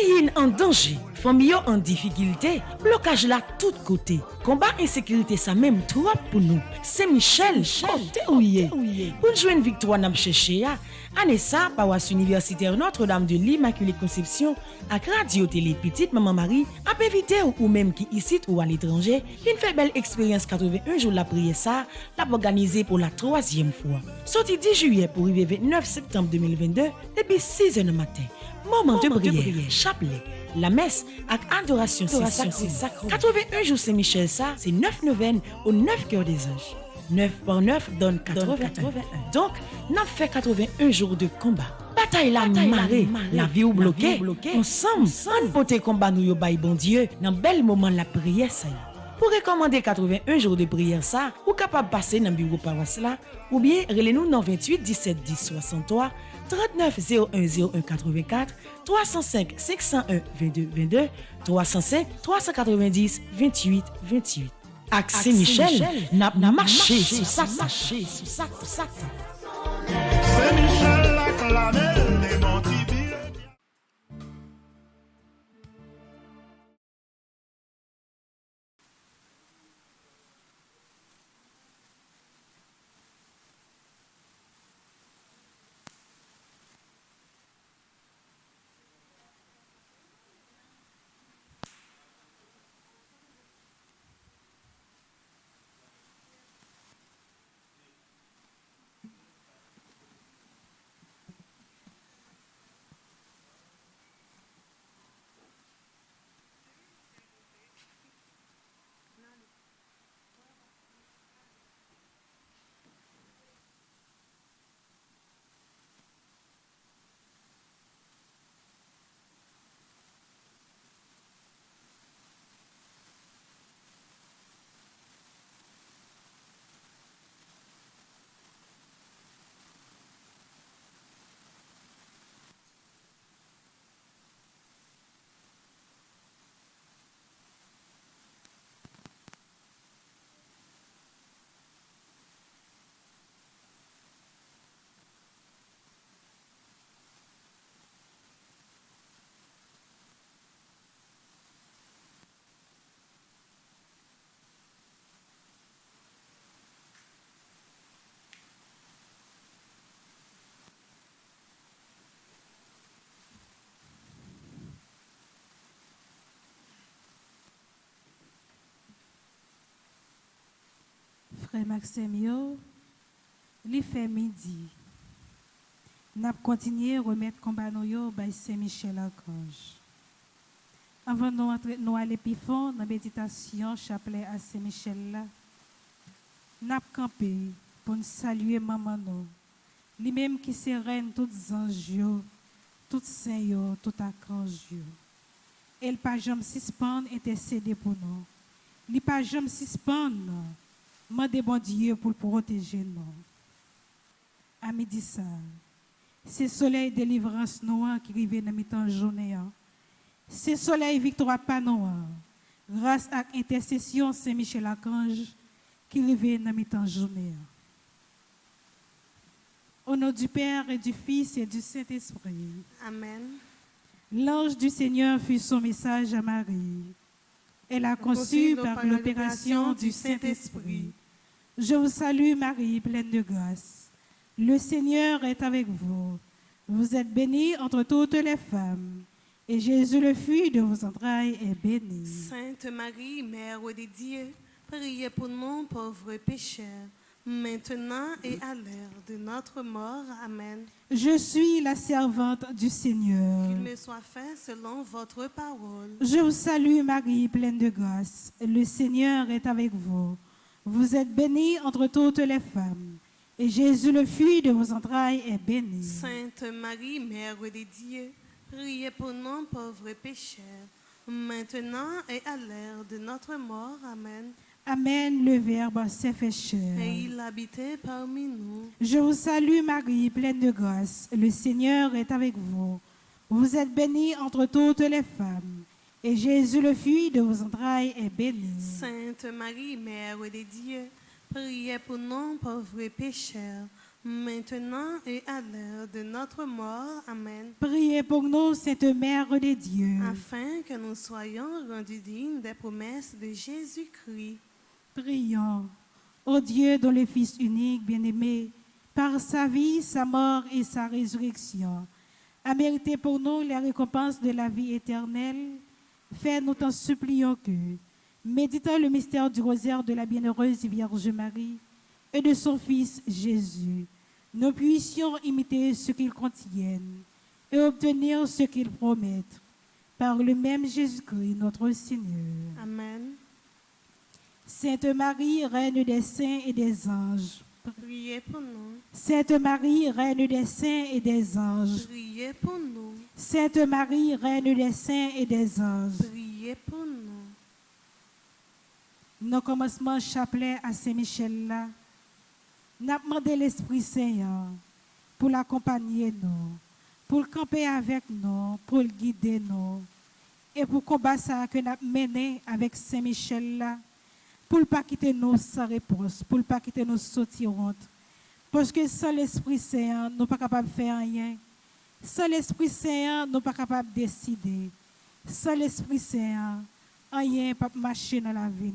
Pays en danger, famille en difficulté, blocage là tout côté. Combat insécurité ça même trop pour nous. C'est Michel, côté ouillé. Pour jouer une victoire n'a cherché année ça paroisse universitaire Notre-Dame de l'Immaculée Conception à radio télé petite maman Marie a évité ou même qui ici ou à l'étranger, une fait belle expérience 81 jours la prière ça, l'a organisé pour la troisième fois. Sorti 10 juillet pour arriver 29 septembre 2022 depuis 6h du matin. Moment de prière, chapelet, la messe avec adoration sacrée. 81 jours Saint-Michel ça, c'est 9 neuvaines au 9 cœurs des anges. 9 par 9 donne 81. Donc, n'a fait 81 jours de combat. Bataille la marée, la vie ou bloquée. Ensemble, on pote combat nous yo bay bon Dieu dans bel moment la prière ça. Pour recommander 81 jours de prière ça, ou capable passer dans bureau paroisse là, ou bien relez-nous dans 28 17 10 63 39 01 01 84 305 501 22 22 305 390 28 28. Axé Michel n'a marché sous ça. C'est Michel la clamé, les mentibires. Frère Maxime, il fait midi. Nous continué à remettre combat nous by Saint-Michel Archange. Avant nous aller plus fond dans la méditation chapelet à Saint-Michel là, nous campé pour nous saluer maman nous. Lui-même qui sereine tous les anges, tous les saints, tous les archanges. Elle pas jamais suspendre intercéder pour nous. Il pas jamais suspendre. Mandez bon Dieu pour protéger nous. À midi ça, c'est soleil délivrance noir qui arrive dans mi-temps journée. C'est soleil victoire pas noir. Grâce à l'intercession Saint-Michel Archange qui arrive dans mi-temps journée. Au nom du Père et du Fils et du Saint-Esprit. Amen. L'ange du Seigneur fut son message à Marie. Elle a conçu par l'opération du Saint-Esprit. Je vous salue Marie, pleine de grâce. Le Seigneur est avec vous. Vous êtes bénie entre toutes les femmes. Et Jésus, le fruit de vos entrailles, est béni. Sainte Marie, Mère de Dieu, priez pour nous pauvres pécheurs, maintenant et à l'heure de notre mort. Amen. Je suis la servante du Seigneur. Qu'il me soit fait selon votre parole. Je vous salue Marie, pleine de grâce. Le Seigneur est avec vous. Vous êtes bénie entre toutes les femmes. Et Jésus, le fruit de vos entrailles, est béni. Sainte Marie, Mère de Dieu, priez pour nous pauvres pécheurs, maintenant et à l'heure de notre mort. Amen. Amen, le Verbe s'est fait chair. Et il habitait parmi nous. Je vous salue Marie, pleine de grâce. Le Seigneur est avec vous. Vous êtes bénie entre toutes les femmes. Et Jésus, le fruit de vos entrailles, est béni. Sainte Marie, Mère de Dieu, priez pour nous pauvres pécheurs, maintenant et à l'heure de notre mort. Amen. Priez pour nous, Sainte Mère de Dieu, Afin que nous soyons rendus dignes des promesses de Jésus-Christ. prions. Ô Dieu, dont le Fils unique, bien-aimé, par sa vie, sa mort et sa résurrection, a mérité pour nous les récompenses de la vie éternelle, fais-nous t'en supplions que, méditant le mystère du rosaire de la bienheureuse Vierge Marie et de son Fils Jésus, nous puissions imiter ce qu'ils contiennent et obtenir ce qu'ils promettent, par le même Jésus-Christ, notre Seigneur. Amen. Sainte Marie, Reine des saints et des anges, Priez pour nous. Sainte Marie, Reine des saints et des anges, Priez pour nous. Sainte Marie, Reine des saints et des anges, Priez pour nous. nos commencements chapelet à Saint-Michel là, n'a demandé l'Esprit Saint pour l'accompagner nous, pour le camper avec nous, pour le guider nous, et pour combattre ça que nous mené avec Saint-Michel là, pour ne pas quitter nous sans réponse, pour ne pas quitter nous sortir honte. Parce que sans l'Esprit Saint, nous ne sommes pas capables de faire rien. Sans l'Esprit Saint, nous ne sommes pas capables de décider. Sans l'Esprit Saint, rien ne peut marcher dans la vie.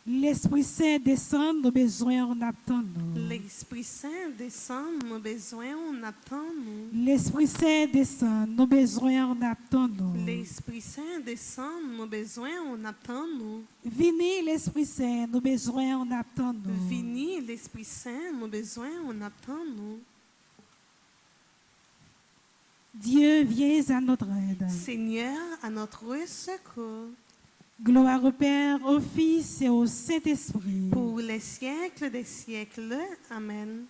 L'Esprit Saint descend, nos besoins, on attend nous. L'Esprit Saint descend, nos besoins, on attend nous. L'Esprit Saint descend, nos besoins, on attend nous. L'Esprit Saint descend, nos besoins, on attend nous. Vini l'Esprit Saint, nos besoins, on attend nous. Vini l'Esprit Saint, nos besoins, on attend nous. Dieu, viens à notre aide. Seigneur, à notre secours, Gloire au Père, au Fils et au Saint-Esprit. pour les siècles des siècles. Amen.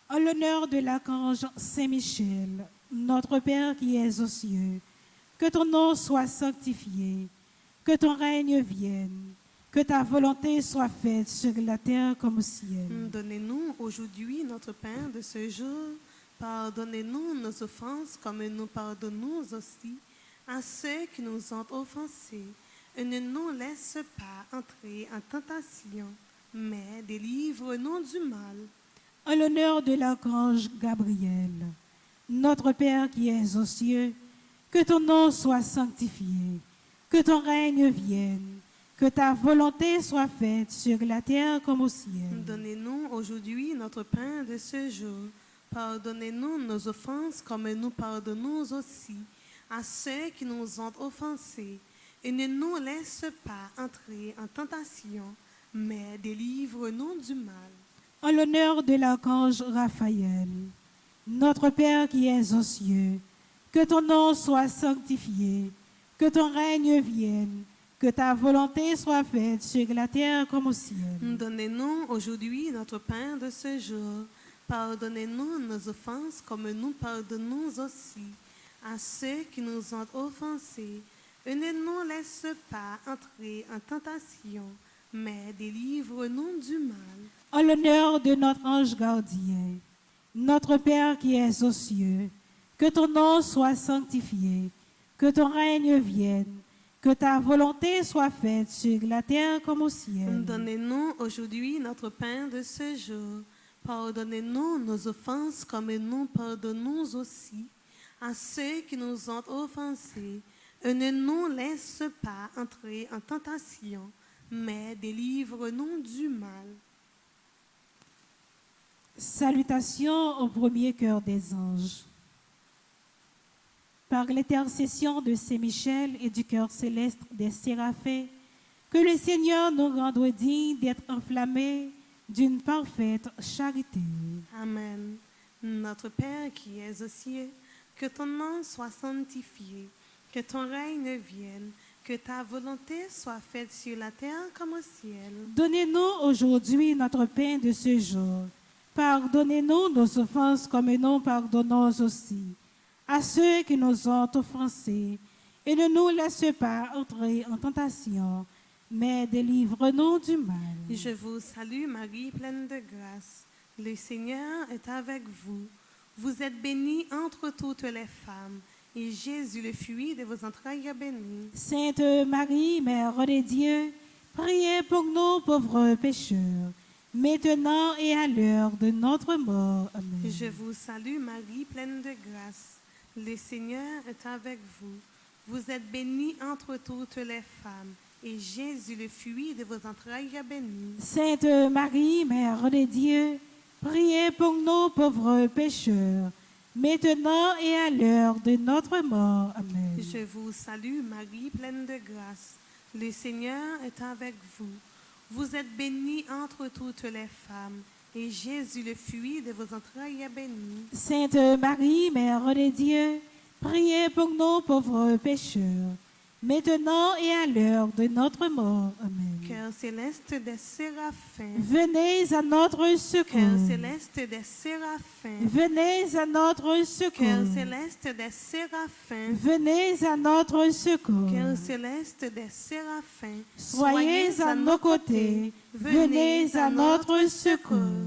En l'honneur de l'archange Saint-Michel, notre Père qui es aux cieux, que ton nom soit sanctifié, que ton règne vienne, que ta volonté soit faite sur la terre comme au ciel. Donnez-nous aujourd'hui notre pain de ce jour. Pardonnez-nous nos offenses comme nous pardonnons aussi à ceux qui nous ont offensés. Et ne nous laisse pas entrer en tentation, mais délivre-nous du mal. En l'honneur de l'archange Gabriel, notre Père qui es aux cieux, que ton nom soit sanctifié, que ton règne vienne, que ta volonté soit faite sur la terre comme au ciel. Donnez-nous aujourd'hui notre pain de ce jour. Pardonnez-nous nos offenses comme nous pardonnons aussi à ceux qui nous ont offensés. Et ne nous laisse pas entrer en tentation, mais délivre-nous du mal. En l'honneur de l'archange Raphaël, notre Père qui es aux cieux, que ton nom soit sanctifié, que ton règne vienne, que ta volonté soit faite sur la terre comme au ciel. Donnez-nous aujourd'hui notre pain de ce jour. Pardonnez-nous nos offenses comme nous pardonnons aussi à ceux qui nous ont offensés. Et ne nous laisse pas entrer en tentation, mais délivre-nous du mal. En l'honneur de notre ange gardien, notre Père qui es aux cieux, que ton nom soit sanctifié, que ton règne vienne, que ta volonté soit faite sur la terre comme au ciel. Donnez-nous aujourd'hui notre pain de ce jour. Pardonnez-nous nos offenses comme nous pardonnons aussi à ceux qui nous ont offensés. Et ne nous laisse pas entrer en tentation, mais délivre-nous du mal. Salutations au premier cœur des anges. Par l'intercession de Saint-Michel et du cœur céleste des séraphins, que le Seigneur nous rende dignes d'être enflammés d'une parfaite charité. Amen. Notre Père qui es aux cieux, que ton nom soit sanctifié, que ton règne vienne, que ta volonté soit faite sur la terre comme au ciel. Donnez-nous aujourd'hui notre pain de ce jour. Pardonnez-nous nos offenses comme nous pardonnons aussi à ceux qui nous ont offensés. Et ne nous laisse pas entrer en tentation, mais délivre-nous du mal. Je vous salue Marie, pleine de grâce. Le Seigneur est avec vous. Vous êtes bénie entre toutes les femmes. Et Jésus, le fruit de vos entrailles, est béni. Sainte Marie, Mère de Dieu, priez pour nous pauvres pécheurs, maintenant et à l'heure de notre mort. Amen. Je vous salue Marie, pleine de grâce. Le Seigneur est avec vous. Vous êtes bénie entre toutes les femmes, et Jésus, le fruit de vos entrailles, est béni. Sainte Marie, Mère de Dieu, priez pour nous pauvres pécheurs, maintenant et à l'heure de notre mort. Amen. Je vous salue Marie, pleine de grâce. Le Seigneur est avec vous. Vous êtes bénie entre toutes les femmes, et Jésus, le fruit de vos entrailles, est béni. Sainte Marie, Mère de Dieu, priez pour nous pauvres pécheurs, maintenant et à l'heure de notre mort. Amen. Cœur céleste des séraphins. Venez à notre secours. Cœur céleste des séraphins. Venez à notre secours. Cœur céleste des séraphins. Venez à notre secours. Cœur céleste des séraphins. Soyez à nos côtés. Venez à notre secours.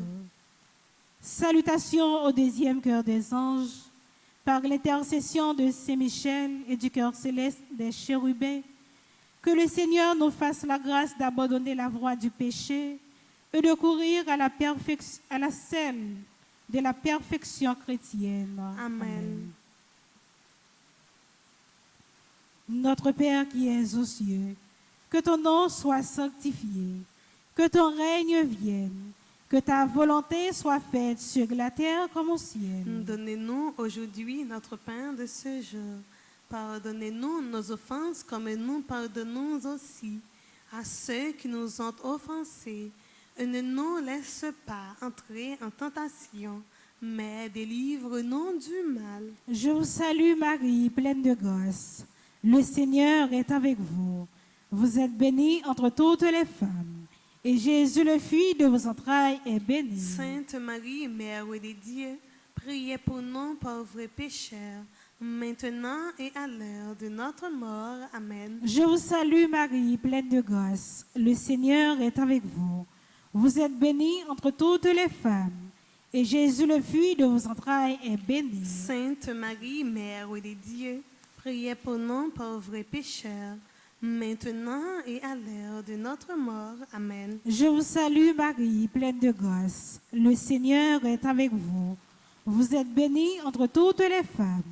Salutations au deuxième cœur des anges. Par l'intercession de Saint-Michel et du cœur céleste des chérubins, que le Seigneur nous fasse la grâce d'abandonner la voie du péché et de courir à la scène de la perfection chrétienne. Amen. Notre Père qui es aux cieux, que ton nom soit sanctifié, que ton règne vienne, que ta volonté soit faite sur la terre comme au ciel. Donnez-nous aujourd'hui notre pain de ce jour. Pardonnez-nous nos offenses comme nous pardonnons aussi à ceux qui nous ont offensés. Et ne nous laisse pas entrer en tentation, mais délivre-nous du mal. Je vous salue Marie, pleine de grâce. Le Seigneur est avec vous. Vous êtes bénie entre toutes les femmes. Et Jésus, le fruit de vos entrailles, est béni. Sainte Marie, Mère de Dieu, priez pour nous pauvres pécheurs, maintenant et à l'heure de notre mort. Amen. Je vous salue Marie, pleine de grâce. Le Seigneur est avec vous. Vous êtes bénie entre toutes les femmes. Et Jésus, le fruit de vos entrailles, est béni. Sainte Marie, Mère de Dieu, priez pour nous pauvres pécheurs, maintenant et à l'heure de notre mort. Amen. Je vous salue Marie, pleine de grâce. Le Seigneur est avec vous. Vous êtes bénie entre toutes les femmes.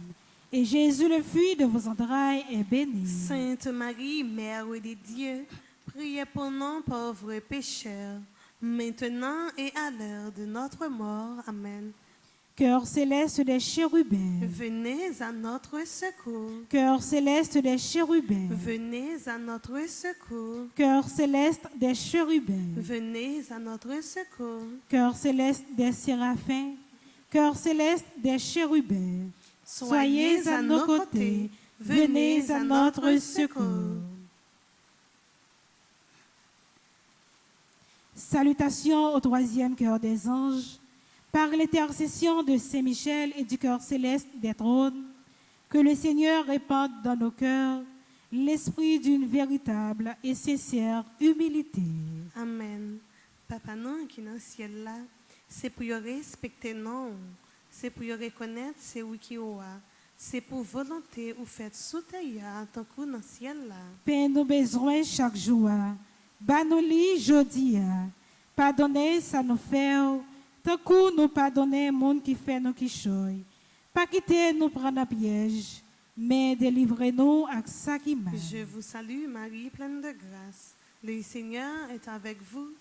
Et Jésus, le fruit de vos entrailles, est béni. Sainte Marie, Mère de Dieu, priez pour nous pauvres pécheurs, maintenant et à l'heure de notre mort. Amen. Cœur céleste des chérubins. Venez à notre secours. Cœur céleste des chérubins. Venez à notre secours. Cœur céleste des chérubins. Venez à notre secours. Cœur céleste des séraphins. Cœur céleste des chérubins. Soyez à nos côtés. Venez à notre secours. Salutations au troisième cœur des anges. Par l'intercession de Saint-Michel et du cœur céleste des trônes, que le Seigneur répande dans nos cœurs l'esprit d'une véritable et sincère humilité. Amen. Papa non qui est dans le ciel là, c'est pour respecter non, c'est pour reconnaître c'est où qui est, c'est pour volonté ou fait sous terre tant que dans le ciel là. Paix nos besoins chaque jour, banoli jodi, pardonnez ça nous fait. Tant que nous pardonnons monde qui fait nous qui choy. Pas quitter nous prendre un piège, mais délivrez-nous à ça qui mal. Je vous salue Marie, pleine de grâce. Le Seigneur est avec vous.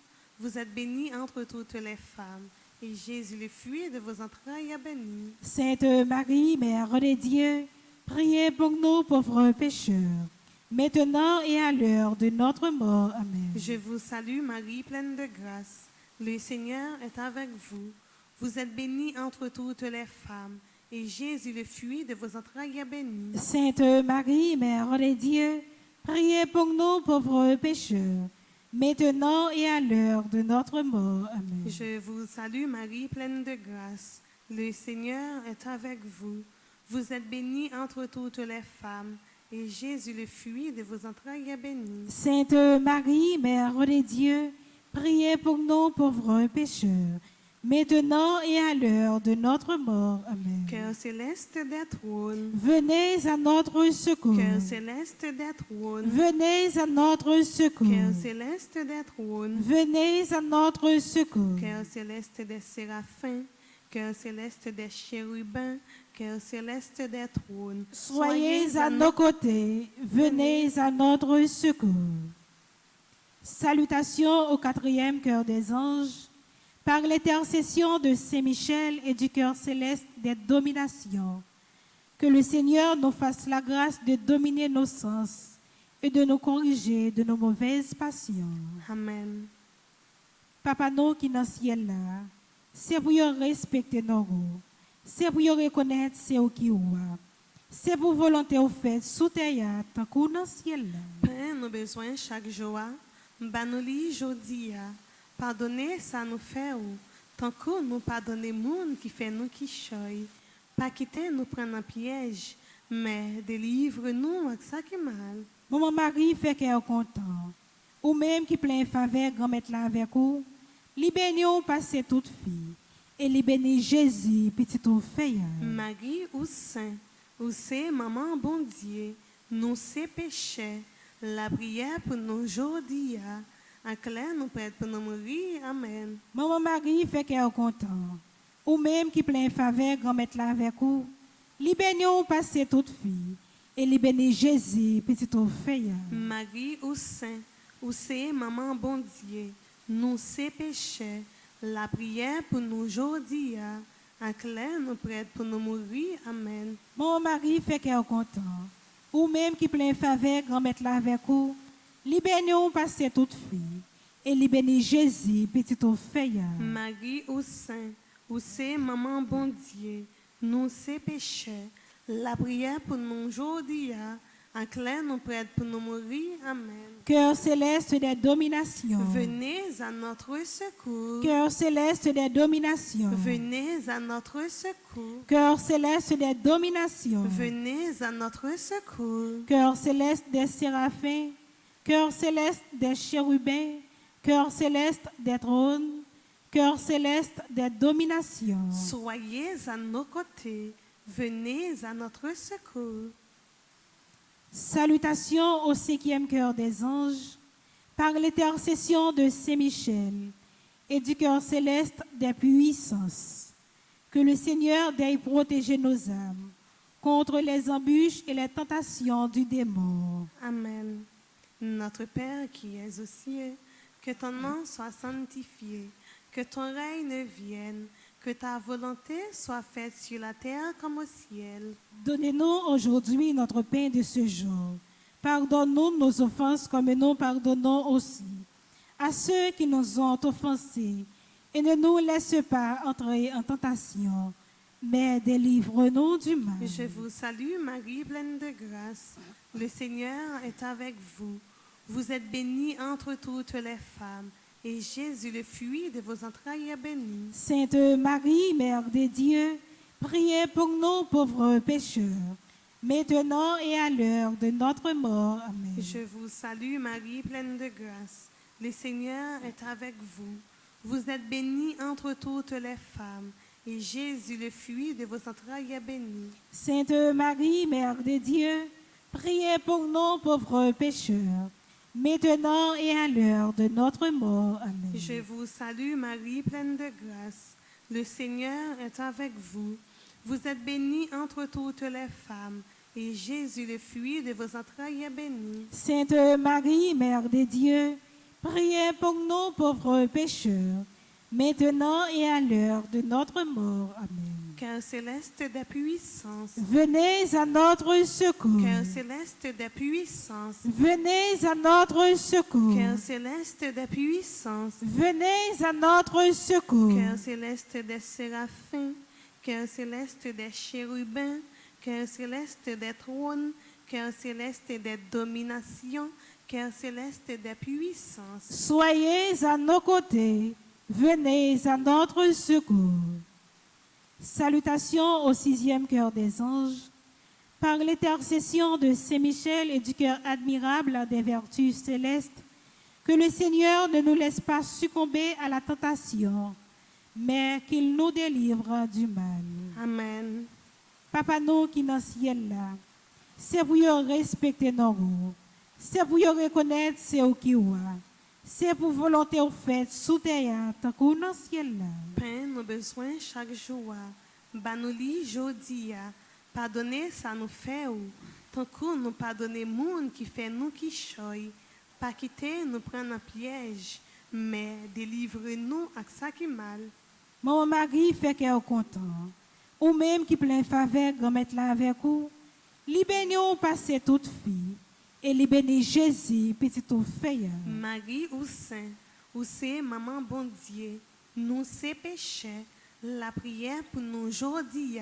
Vous êtes bénie entre toutes les femmes. Et Jésus, le fruit de vos entrailles, est béni. Sainte Marie, Mère de Dieu, priez pour nous pauvres pécheurs, maintenant et à l'heure de notre mort. Amen. Je vous salue Marie, pleine de grâce. Le Seigneur est avec vous. Vous êtes bénie entre toutes les femmes, et Jésus, le fruit de vos entrailles, est béni. Sainte Marie, Mère de Dieu, priez pour nous pauvres pécheurs, maintenant et à l'heure de notre mort. Amen. Je vous salue Marie, pleine de grâce. Le Seigneur est avec vous. Vous êtes bénie entre toutes les femmes, et Jésus, le fruit de vos entrailles, est béni. Sainte Marie, Mère de Dieu, priez pour nous pauvres pécheurs, maintenant et à l'heure de notre mort. Amen. Cœur céleste des trônes, Venez à notre secours. cœur céleste des trônes, Venez à notre secours. cœur céleste des trônes, Venez à notre secours. cœur céleste des séraphins, cœur céleste des chérubins, cœur céleste des trônes. Soyez à nos côtés, venez à notre secours. Salutations au quatrième cœur des anges, par l'intercession de Saint-Michel et du cœur céleste des dominations. Que le Seigneur nous fasse la grâce de dominer nos sens et de nous corriger de nos mauvaises passions. Amen. Papa nous qui dans le ciel là, c'est pour respecter nos rôles, c'est pour reconnaître c'est au qui ou c'est pour volonté au fait sous terre tant qu'on dans le ciel là. Père, nous besoin chaque jour, banoli jodia, pardonnez ça nous fait ou, tant que nous pardonnez monde qui fait nous qui choy, pas quitter nous prendre un piège, mais délivre-nous avec ça qui est mal. Maman Marie fait qu'elle est content, ou même qui plein faveur grand-mère là avec vous, li bénissons passer toute fille, et li bénis Jésus petit ou fait. Marie ou saint, ou c'est maman bon Dieu, nous c'est péché, la prière pour nous aujourd'hui, en clair nous prête pour nous mourir, amen. Maman Marie fait qu'elle est content, ou même qui plein faveur grand-mère là avec vous, li bénissons passer toute fille, et li bénis Jésus petit ou fait. Marie ou saint, ou c'est maman bon Dieu, nous c'est péché, la prière pour nous aujourd'hui, en clair nous prête pour nous mourir, amen. Maman Marie fait qu'elle est content, ou même qui plein faveur grand-mère là avec vous, li bénissons passer toute fille, et li bénis Jésus petit ou fait. Marie ou saint, ou c'est maman bon Dieu, nous c'est péché, la prière pour nous aujourd'hui, en clair nous prête pour nous mourir, amen. Cœur céleste des dominations. Venez à notre secours. Cœur céleste des dominations. Venez à notre secours. Cœur céleste des dominations. Venez à notre secours. Cœur céleste des séraphins. Cœur céleste des chérubins. Cœur céleste des trônes. Cœur céleste des dominations. Soyez à nos côtés. Venez à notre secours. Salutations au cinquième cœur des anges, par l'intercession de Saint-Michel et du cœur céleste des puissances. Que le Seigneur daigne protéger nos âmes contre les embûches et les tentations du démon. Amen. Notre Père qui es aux cieux, que ton nom soit sanctifié, que ton règne vienne, que ta volonté soit faite sur la terre comme au ciel. Donnez-nous aujourd'hui notre pain de ce jour. Pardonne-nous nos offenses comme nous pardonnons aussi à ceux qui nous ont offensés. Et ne nous laisse pas entrer en tentation, mais délivre-nous du mal. Je vous salue Marie, pleine de grâce. Le Seigneur est avec vous. Vous êtes bénie entre toutes les femmes. Et Jésus, le fruit de vos entrailles, est béni. Sainte Marie, Mère de Dieu, priez pour nous pauvres pécheurs, maintenant et à l'heure de notre mort. Amen. Je vous salue Marie, pleine de grâce. Le Seigneur est avec vous. Vous êtes bénie entre toutes les femmes. Et Jésus, le fruit de vos entrailles, est béni. Sainte Marie, Mère de Dieu, priez pour nous pauvres pécheurs, maintenant et à l'heure de notre mort. Amen. Je vous salue Marie, pleine de grâce. Le Seigneur est avec vous. Vous êtes bénie entre toutes les femmes. Et Jésus, le fruit de vos entrailles, est béni. Sainte Marie, Mère de Dieu, priez pour nous pauvres pécheurs, maintenant et à l'heure de notre mort. Amen. Cœur céleste des puissances. Venez à notre secours. Cœur céleste des puissances. Venez à notre secours. Cœur céleste des puissances. Venez à notre secours. Cœur céleste des séraphins. Cœur céleste des chérubins. Cœur céleste des trônes. Cœur céleste des dominations. Cœur céleste des puissances. Soyez à nos côtés. Venez à notre secours. Salutations au sixième cœur des anges. Par l'intercession de Saint-Michel et du cœur admirable des vertus célestes, que le Seigneur ne nous laisse pas succomber à la tentation, mais qu'il nous délivre du mal. Amen. Papa nous qui dans le ciel là, c'est pour y respecter nos roues, c'est pour y reconnaître c'est au qui ouah, c'est pour volonté au fait sous terre tant qu'on dans le ciel là. Père, nos besoins chaque jour. Banouli jodi a. Pardonnez ça nous fait ou. Tant qu'on nous pardonner monde qui fait nous qui choy. Pas quitter nous prendre un piège, mais délivre-nous à ça qui mal. Maman Marie fait qu'elle est content, ou même qui plein faveur grand-mère là avec vous, libérez-nous passer toute fille, et libérez Jésus petit tout fait. Marie ou Saint, ou c'est maman bon Dieu, nous c'est péché, la prière pour nous aujourd'hui,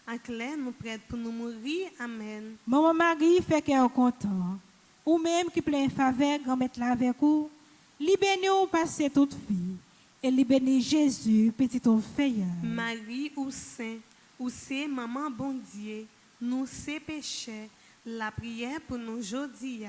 à clair nous prête pour nous mourir. Amen. Maman Marie fait qu'elle est content, ou même qui plein faveur grand-mère là avec vous, libérez-nous passer toute fille, et libérez Jésus petit tout fait. Marie ou Saint, ou c'est maman bon Dieu, nous c'est péché, la prière pour nous aujourd'hui,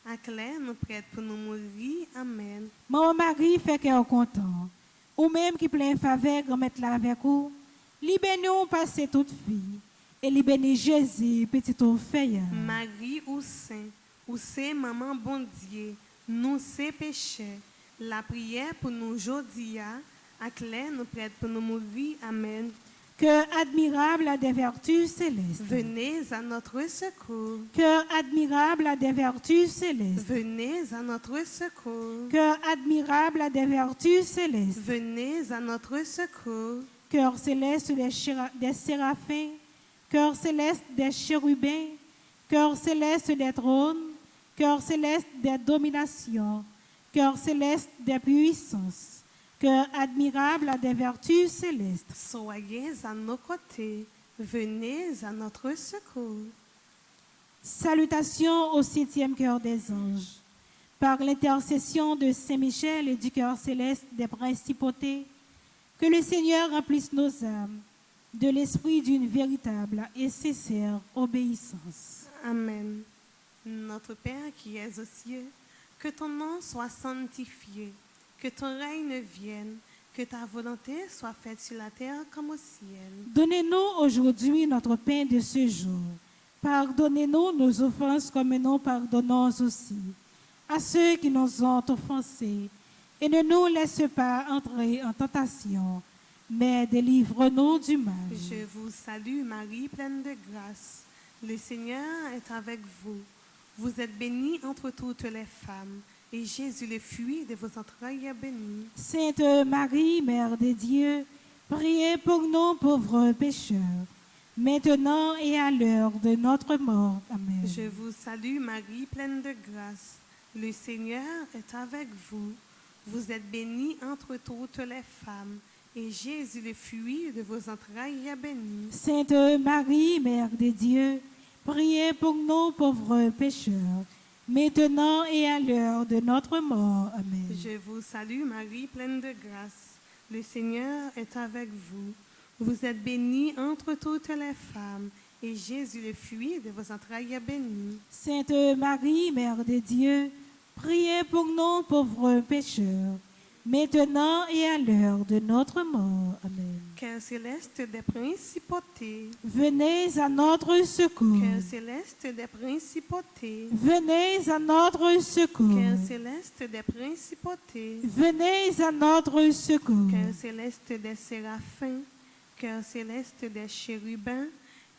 à clair nous prête pour nous mourir. Amen. Maman Marie fait qu'elle est content, ou même qui plein faveur grand-mère là avec vous, libérez-nous passer toute fille, et libérez Jésus petit tout fait. Marie ou Saint, ou c'est maman bon Dieu, nous c'est péché, la prière pour nous aujourd'hui, à clair nous prête pour nous mourir. Amen. Cœur admirable à des vertus célestes. Venez à notre secours. Cœur admirable à des vertus célestes. Venez à notre secours. Cœur admirable à des vertus célestes. Venez à notre secours. Cœur céleste des séraphins. Cœur céleste des chérubins. Cœur céleste des trônes. Cœur céleste des dominations. Cœur céleste des puissances. Cœur admirable à des vertus célestes. Soyez à nos côtés. Venez à notre secours. Salutations au 7e cœur des anges. Par l'intercession de Saint Michel et du cœur céleste des principautés, que le Seigneur remplisse nos âmes de l'esprit d'une véritable et sincère obéissance. Amen. Notre Père qui es aux cieux, que ton nom soit sanctifié, que ton règne vienne, que ta volonté soit faite sur la terre comme au ciel. Donnez-nous aujourd'hui notre pain de ce jour. Pardonnez-nous nos offenses comme nous pardonnons aussi à ceux qui nous ont offensés. Et ne nous laisse pas entrer en tentation, mais délivre-nous du mal. Je vous salue Marie, pleine de grâce. Le Seigneur est avec vous. Vous êtes bénie entre toutes les femmes. Et Jésus, le fruit de vos entrailles, est béni. Sainte Marie, Mère de Dieu, priez pour nous pauvres pécheurs, maintenant et à l'heure de notre mort. Amen. Je vous salue Marie, pleine de grâce. Le Seigneur est avec vous. Vous êtes bénie entre toutes les femmes. Et Jésus, le fruit de vos entrailles, est béni. Sainte Marie, Mère de Dieu, priez pour nous pauvres pécheurs, maintenant et à l'heure de notre mort. Amen. Je vous salue Marie, pleine de grâce. Le Seigneur est avec vous. Vous êtes bénie entre toutes les femmes. Et Jésus, le fruit de vos entrailles, est béni. Sainte Marie, Mère de Dieu, priez pour nous pauvres pécheurs, maintenant et à l'heure de notre mort. Amen. Cœur céleste des principautés. Venez à notre secours. Cœur céleste des principautés. Venez à notre secours. Cœur céleste des principautés. Venez à notre secours. Cœur céleste des séraphins. Cœur céleste des chérubins.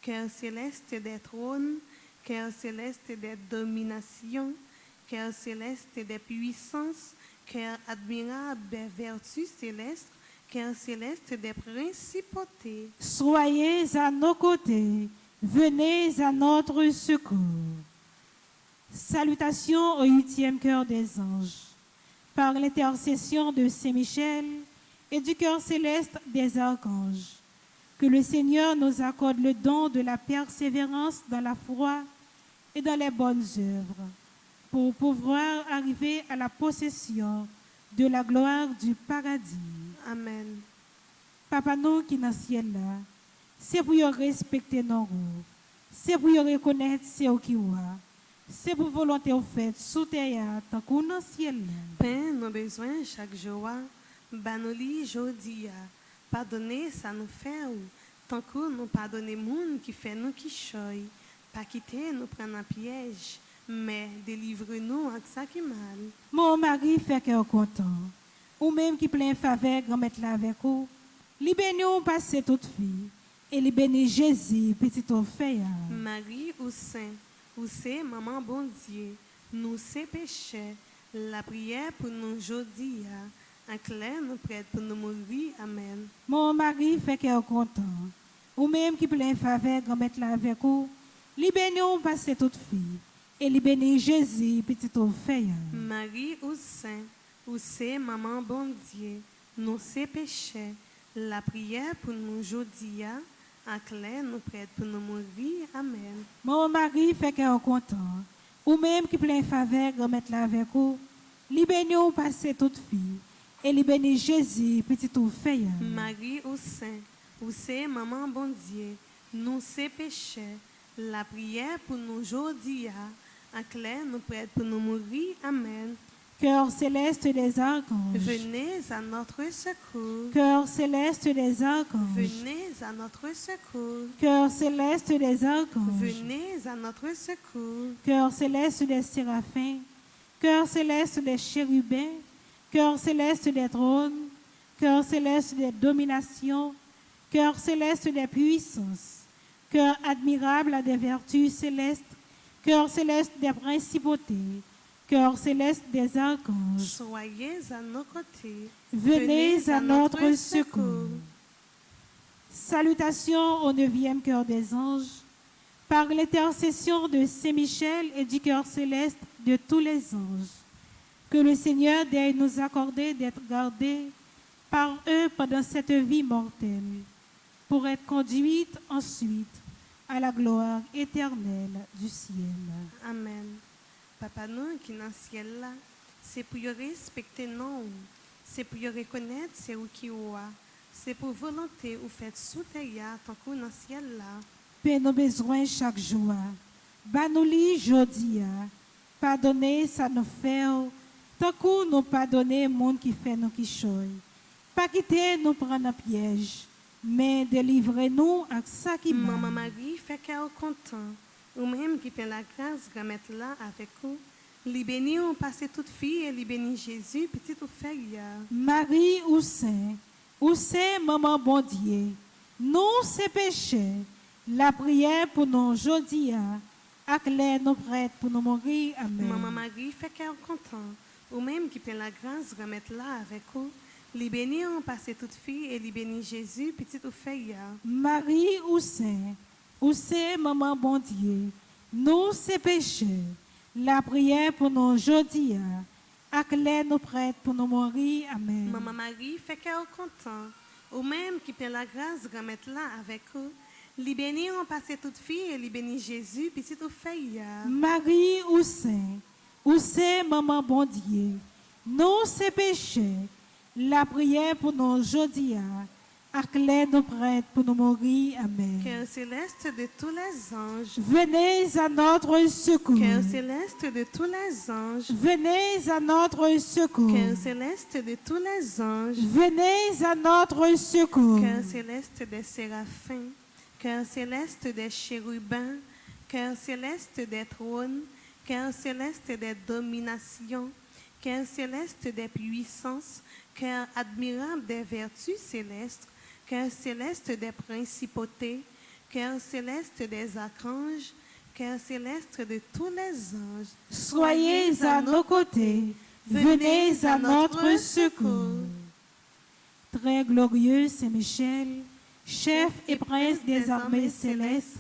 Cœur céleste des trônes. Cœur céleste des dominations. Cœur céleste des puissances. Cœur admirable des vertus célestes. Cœur céleste des principautés. Soyez à nos côtés. Venez à notre secours. Salutations au 8e cœur des anges. Par l'intercession de Saint Michel et du cœur céleste des archanges, que le Seigneur nous accorde le don de la persévérance dans la foi et dans les bonnes œuvres, pour pouvoir arriver à la possession de la gloire du paradis. Amen. Papa nous qui dans le ciel là, c'est pour respecter nos roues, c'est pour reconnaître ce qui est, c'est pour volonté au fait sous terre tant qu'on dans le ciel là. Pain nos besoins chaque jour. Banoli jodia. pardonner ça nous fait ou tant que nous pardonner monde qui fait nous qui choy, pas quitter nous prendre un piège, mais délivre-nous avec ça qui mal. Mon mari fait cœur content. Ou même qui plein faveur, grand-mère là avec vous. Libérez-nous passer toute fille. Et libérez Jésus, petit Orphée. Marie ou Saint, ou c'est maman bon Dieu, nous c'est péchés, la prière pour nous aujourd'hui, en clair nous prête pour nous mourir. Amen. Mon mari fait cœur content. Ou même qui plein faveur, grand-mère là avec vous. Libérez-nous passer toute fille. Et libérez Jésus, petit Orphée. Marie ou Saint, ou c'est maman bon Dieu, nous c'est péchés, la prière pour nous aujourd'hui, en clair nous prête pour nous mourir. Amen. Mon mari fait cœur content. Ou même qui plein faveur, grand-mère là avec vous. Libérez-nous passer toute fille. Et libérez Jésus, petit Orphée. Marie ou Saint, ou c'est maman bon Dieu, nous c'est péchés, la prière pour nous aujourd'hui, en clair nous prête pour nous mourir. Amen. Cœur céleste des archanges. Venez à notre secours. Cœur céleste des archanges. Venez à notre secours. Cœur céleste des archanges. Venez à notre secours. Cœur céleste des séraphins. Cœur céleste des chérubins. Cœur céleste des trônes. Cœur céleste des dominations. Cœur céleste des puissances. Cœur admirable des vertus célestes. Cœur céleste des principautés. Cœur céleste des archanges. Soyez à nos côtés. Venez à notre secours. Salutations au 9e cœur des anges. Par l'intercession de Saint-Michel et du cœur céleste de tous les anges, que le Seigneur daigne nous accorder d'être gardés par eux pendant cette vie mortelle, pour être conduite ensuite à la gloire éternelle du ciel. Amen. Papa nous qui est dans le ciel là, c'est pour respecter nous, c'est pour reconnaître c'est où qui est, c'est pour volonté ou fait sous terre tant que dans le ciel là. Paix nos besoins chaque jour. Bannouli jodi. Pardonnez ça nous fait. Tant que nous pardonnez monde qui fait nous qui choy. Pas quitter nous prendre un piège, mais délivrez-nous avec ça qui mal. Maman Marie fait cœur content. Ou même qui fait la grâce de mettre là avec vous. Libénis on passe toute fille et libénis Jésus, petit ou fille. Marie ou Saint maman bon Dieu. Nous c'est péché. La prière pour nous aujourd'hui, acclare nos prêtres pour nous mourir. Amen. Maman Marie fait cœur content. Ou même qui fait la grâce de mettre là avec vous. Libénis on passe toute fille et libénis Jésus, petit ou fille. Marie ou Saint maman bon Dieu, nous c'est péché. La prière pour nous aujourd'hui, acclare nos prêtres pour nous mourir. Amen. Maman Marie fait cœur content. Ou même qui fait la grâce de mettre là avec vous. Libénis on passe toute fille et libénis Jésus, petit ou fille. Marie ou Saint maman bon Dieu, nous c'est péché. La prière pour nous aujourd'hui, acclare nos prêtres pour nous mourir. Amen. Cœur céleste de tous les anges. Venez à notre secours. Cœur céleste de tous les anges. Venez à notre secours. Cœur céleste de tous les anges. Venez à notre secours. Cœur céleste des séraphins. Cœur céleste des chérubins. Cœur céleste des trônes. Cœur céleste des dominations. Cœur céleste des puissances. Cœur admirable des vertus célestes. Cœur céleste des principautés. Cœur céleste des archanges. Cœur céleste de tous les anges. Soyez à nos côtés. Venez à notre secours. Très glorieux Saint-Michel, chef et prince des armées célestes,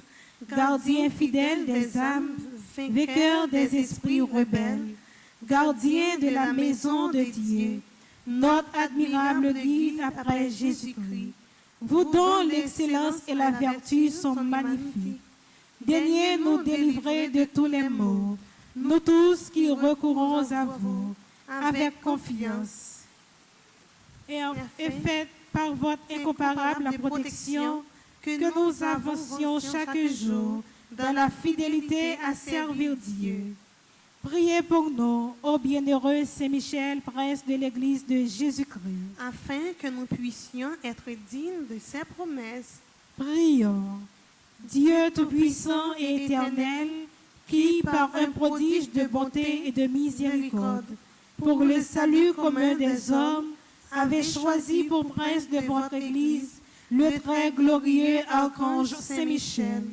gardien fidèle des âmes, vainqueur des esprits rebelles, gardien de la maison de Dieu, notre admirable guide après Jésus-Christ, vous dont l'excellence et la vertu sont magnifiques. Daignez nous délivrer de tous les maux, nous tous qui recourons à vous avec confiance. Et faites par votre incomparable protection que nous avancions chaque jour dans la fidélité à servir Dieu. Priez pour nous, ô bienheureux Saint-Michel, prince de l'Église de Jésus-Christ. afin que nous puissions être dignes de ses promesses. Prions. Dieu Tout-Puissant et Éternel, qui, par un prodige de bonté et de miséricorde, pour le salut commun des hommes, avait choisi pour prince de votre Église le très glorieux archange Saint-Michel.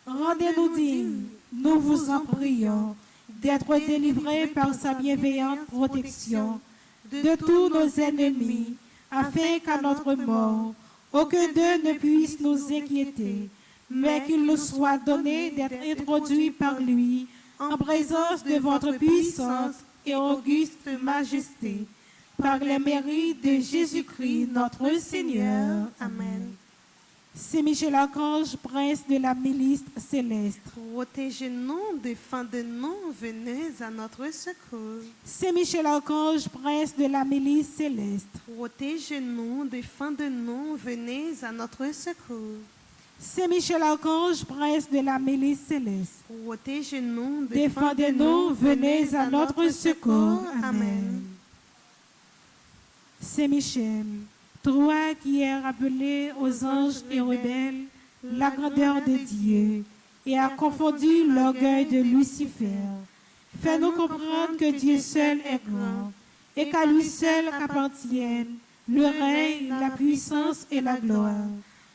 Rendez-nous dignes, nous vous en prions, d'être délivrés par sa bienveillante protection de tous nos ennemis, afin qu'à notre mort, aucun d'eux ne puisse nous inquiéter, mais qu'il nous soit donné d'être introduits par lui en présence de votre puissance et auguste majesté, par les mérites de Jésus-Christ notre Seigneur. Amen. Saint Michel Archange, prince de la milice céleste. Protégez-nous, défendez-nous, venez à notre secours. Saint Michel Archange, prince de la milice céleste. Protégez-nous, défendez-nous, venez à notre secours. Saint Michel Archange, prince de la milice céleste. Protégez-nous, Défendez-nous, venez à notre secours. Amen. Saint Michel, toi qui es rappelé aux anges et rebelles la grandeur de Dieu et a confondu l'orgueil de Lucifer, fais-nous comprendre que Dieu seul est grand et qu'à lui seul appartiennent le règne, la puissance et la gloire.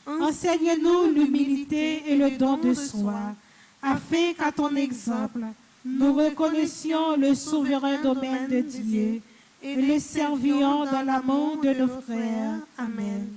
Enseigne-nous l'humilité et le don de soi, afin qu'à ton exemple, nous reconnaissions le souverain domaine de Dieu et le servions dans l'amour de nos frères. Amen.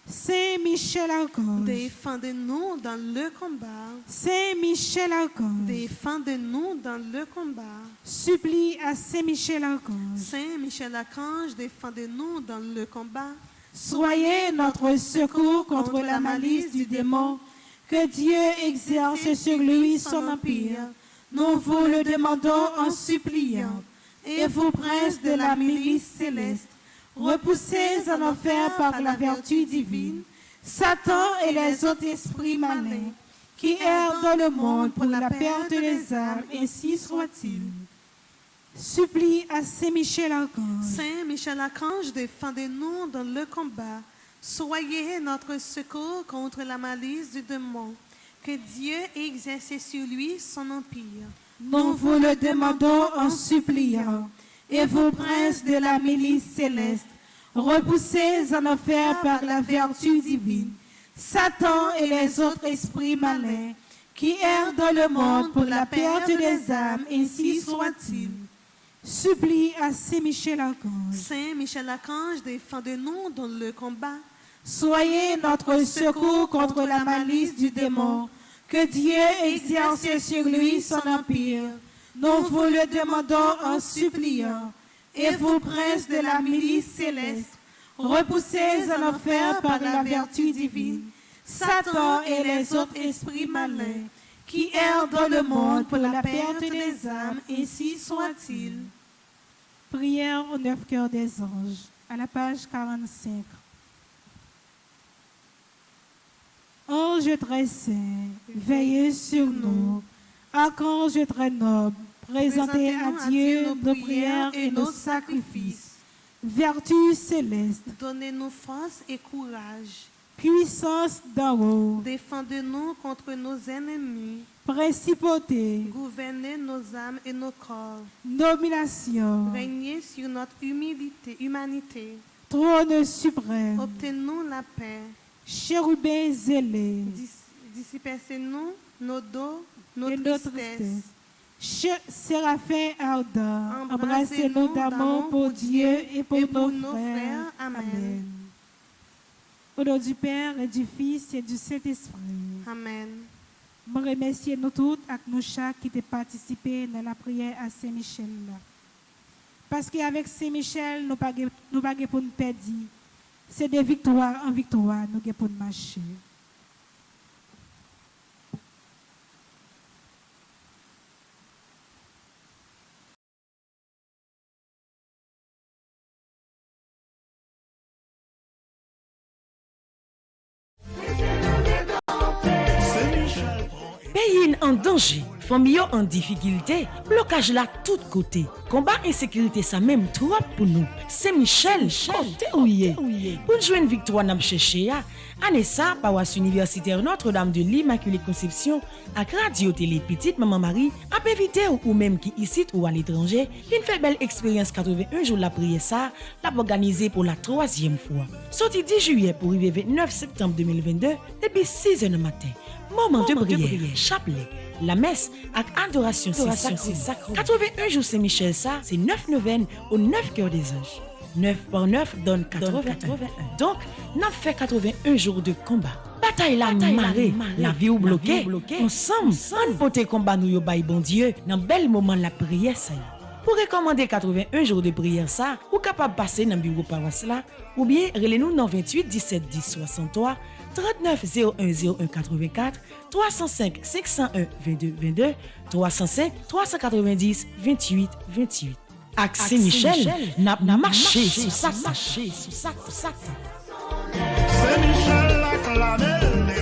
Saint Michel Archange, défendez-nous dans le combat. Saint Michel Archange, Défendez-nous dans le combat. supplie à Saint Michel Archange, Saint Michel Archange, défendez-nous dans le combat. soyez notre secours contre la malice du démon, que Dieu exerce sur lui son empire. Nous vous le demandons en suppliant. Et vous, princes de la milice céleste, repoussez en enfer par la vertu divine Satan et les autres esprits malins qui errent dans le monde pour la perte des âmes, ainsi soit-il. Supplie à Saint Michel Archange. Saint Michel Archange, défendez-nous dans le combat. Soyez notre secours contre la malice du démon. Que Dieu exerce sur lui son empire. Nous vous le demandons en suppliant. Et vous, princes de la milice céleste, repoussez en enfer par la vertu divine Satan et les autres esprits malins qui errent dans le monde pour la perte des âmes, ainsi soit-il. Supplie à Saint Michel Archange. Saint Michel Archange, défendez-nous dans le combat. Soyez notre secours contre la malice du démon. Que Dieu exerce sur lui son empire. Nous vous le demandons en suppliant. Et vous, princes de la milice céleste, repoussez en enfer par la vertu divine Satan et les autres esprits malins qui errent dans le monde pour la perte des âmes, ainsi soit-il. Prière aux 9 cœurs des anges, à la page 45. Ange très saint, veillez sur nous. Archange très noble, présentez à Dieu nos prières et nos sacrifices. Vertu céleste, Donnez-nous force et courage. puissance d'en haut, Défendez-nous contre nos ennemis. principauté, Gouvernez nos âmes et nos corps. nomination, Régnez sur notre humanité. trône suprême, Obtenez-nous la paix. chérubin zélé, Dissipez-nous nos dos, nos et nos tristesses. tristesses. Séraphin ardent, embrassez-nous d'amour pour Dieu et pour nos frères. Amen. Au nom du Père et du Fils et du Saint-Esprit. Amen. Je remercie nous toutes et nous chaque qui ont participé dans la prière à Saint-Michel. Parce qu'avec Saint-Michel, nous ne pas pour nous perdre. C'est de victoire en victoire, nous avons pour nous marcher. Saint Michel prend Pays en danger, famille en difficulté, blocage là tout côté. Combat insécurité ça même trop pour nous. C'est Michel, côté ouye. Pour jouer une victoire n'a cherché à année ça paroisse universitaire Notre-Dame de l'Immaculée Conception avec radio télé petite maman Marie a invité ou même qui ici ou à l'étranger, une fait belle expérience 81 jours la prière ça, l'a organisé pour la 3e fois. Sorti 10 juillet pour arriver 29 septembre 2022 depuis 6 h du matin. Moment de prière, chapelet, la messe avec adoration sacrée. 81 jours Saint-Michel ça, c'est 9 neuvaines aux 9 cœurs des anges. 9 par 9 donne 81. Donc, n'a fait 81 jours de combat. Bataille la marée, la vie ou bloquée. Ensemble, on pote combat nous yo bay bon Dieu dans bel moment la prière ça. Pour recommander 81 jours de prière ça, ou capable passer dans bureau paroisse là ou bien relez-nous dans 28 17 10 63 39 01 01 84 305 501 22 22 305 390 28 28. Avec Saint-Michel, n'a marché sous ça. Saint-Michel acclamé.